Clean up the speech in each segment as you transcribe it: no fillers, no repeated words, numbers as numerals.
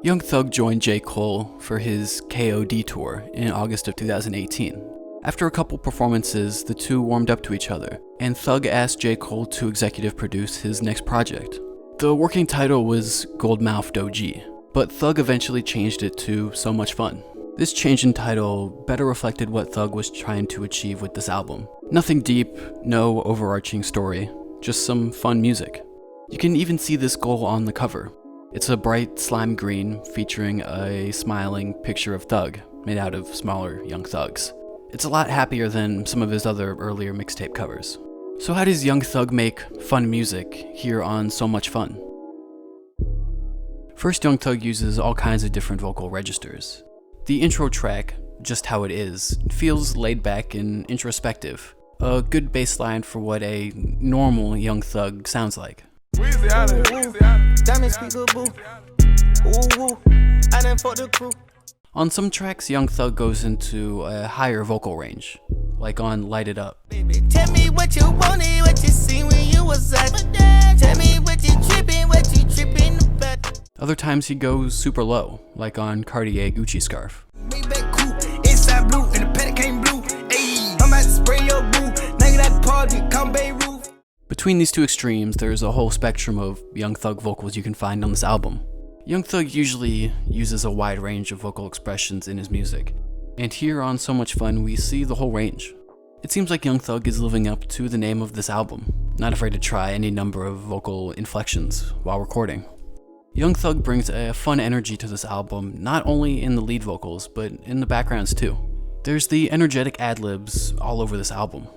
Young Thug joined J. Cole for his KOD tour in August of 2018. After a couple performances, the two warmed up to each other, and Thug asked J. Cole to executive produce his next project. The working title was Goldmouthed OG, but Thug eventually changed it to So Much Fun. This change in title better reflected what Thug was trying to achieve with this album. Nothing deep, no overarching story, just some fun music. You can even see this goal on the cover. It's a bright slime green featuring a smiling picture of Thug, made out of smaller Young Thugs. It's a lot happier than some of his other earlier mixtape covers. So how does Young Thug make fun music here on So Much Fun? First, Young Thug uses all kinds of different vocal registers. The intro track, Just How It Is, feels laid back and introspective. A good baseline for what a normal Young Thug sounds like. On some tracks, Young Thug goes into a higher vocal range, like on Light It Up. Tell me what you wanted, what you seen when you was at. Tell me what you tripping about. Other times he goes super low, like on Cartier Gucci Scarf. Inside blue and the paddock came blue. Ayy, I'm about to spray your boo. Nigga that party, come Beirut. Between these two extremes, there's a whole spectrum of Young Thug vocals you can find on this album. Young Thug usually uses a wide range of vocal expressions in his music, and here on So Much Fun we see the whole range. It seems like Young Thug is living up to the name of this album, not afraid to try any number of vocal inflections while recording. Young Thug brings a fun energy to this album, not only in the lead vocals, but in the backgrounds too. There's the energetic adlibs all over this album.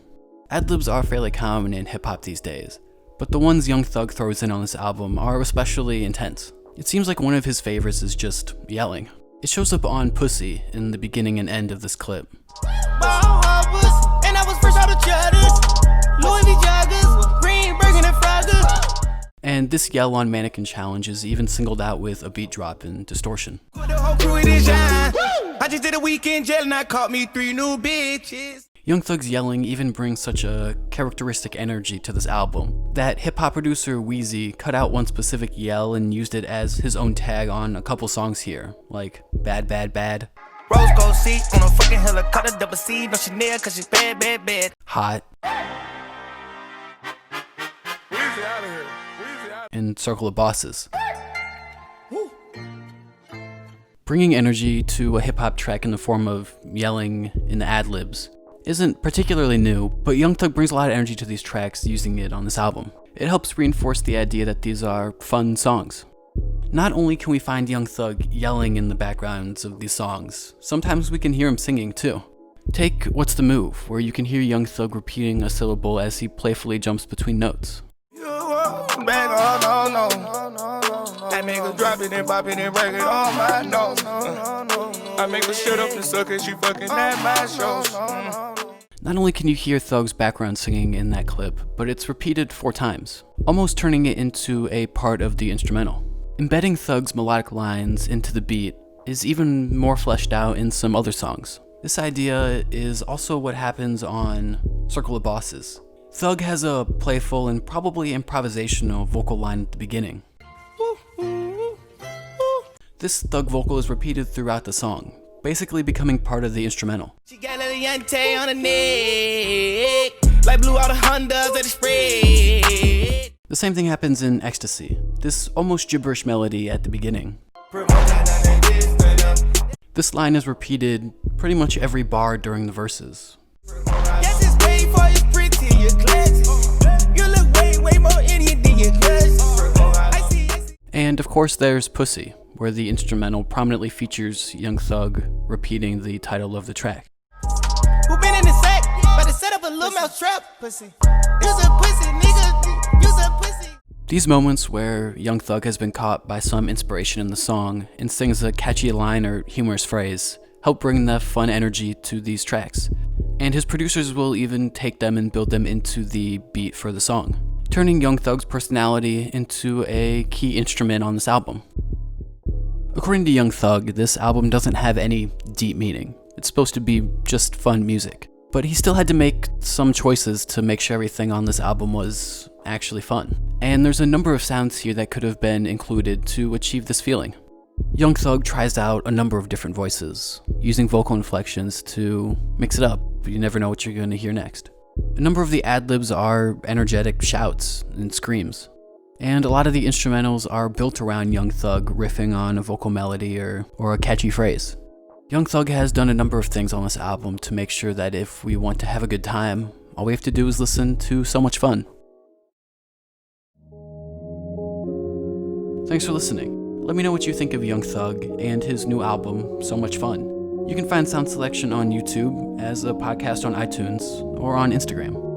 Adlibs are fairly common in hip-hop these days, but the ones Young Thug throws in on this album are especially intense. It seems like one of his favorites is just yelling. It shows up on Pussy in the beginning and end of this clip. And this yell on Mannequin Challenge is even singled out with a beat drop and distortion. I just did a weekend jail and I caught me 3 new bitches. Young Thug's yelling even brings such a characteristic energy to this album that hip-hop producer Wheezy cut out one specific yell and used it as his own tag on a couple songs here, like Bad Bad Bad, Rose gold seat on a fucking helicopter, double C, no Chanel, cause she's bad, bad, bad. Hot, and Circle of Bosses. Bringing energy to a hip-hop track in the form of yelling in the ad-libs isn't particularly new, but Young Thug brings a lot of energy to these tracks using it on this album. It helps reinforce the idea that these are fun songs. Not only can we find Young Thug yelling in the backgrounds of these songs, sometimes we can hear him singing too. Take What's the Move, where you can hear Young Thug repeating a syllable as he playfully jumps between notes. I make her drop it and pop it and break it on my nose. I make her shut up and suck and she fucking at my shows. Not only can you hear Thug's background singing in that clip, but it's repeated 4 times, almost turning it into a part of the instrumental. Embedding Thug's melodic lines into the beat is even more fleshed out in some other songs. This idea is also what happens on Circle of Bosses. Thug has a playful and probably improvisational vocal line at the beginning. This Thug vocal is repeated throughout the song, basically becoming part of the instrumental. She got a yante on her neck, like blue out of Hondas at the spread. The same thing happens in Ecstasy, this almost gibberish melody at the beginning. This line is repeated pretty much every bar during the verses. Yes, it's paid for, it's pretty, you're classy. You look way more Indian than you're classy. I see. And of course there's Pussy, where the instrumental prominently features Young Thug repeating the title of the track. Who been in the sack? About to set up a little mouse trap. Pussy. Use a pussy, nigga. Use a pussy. These moments where Young Thug has been caught by some inspiration in the song and sings a catchy line or humorous phrase help bring the fun energy to these tracks. And his producers will even take them and build them into the beat for the song, turning Young Thug's personality into a key instrument on this album. According to Young Thug, this album doesn't have any deep meaning. It's supposed to be just fun music. But he still had to make some choices to make sure everything on this album was actually fun. And there's a number of sounds here that could have been included to achieve this feeling. Young Thug tries out a number of different voices, using vocal inflections to mix it up, but you never know what you're going to hear next. A number of the ad-libs are energetic shouts and screams, and a lot of the instrumentals are built around Young Thug riffing on a vocal melody or a catchy phrase. Young Thug has done a number of things on this album to make sure that if we want to have a good time, all we have to do is listen to So Much Fun. Thanks for listening. Let me know what you think of Young Thug and his new album, So Much Fun. You can find Sound Selection on YouTube, as a podcast on iTunes, or on Instagram.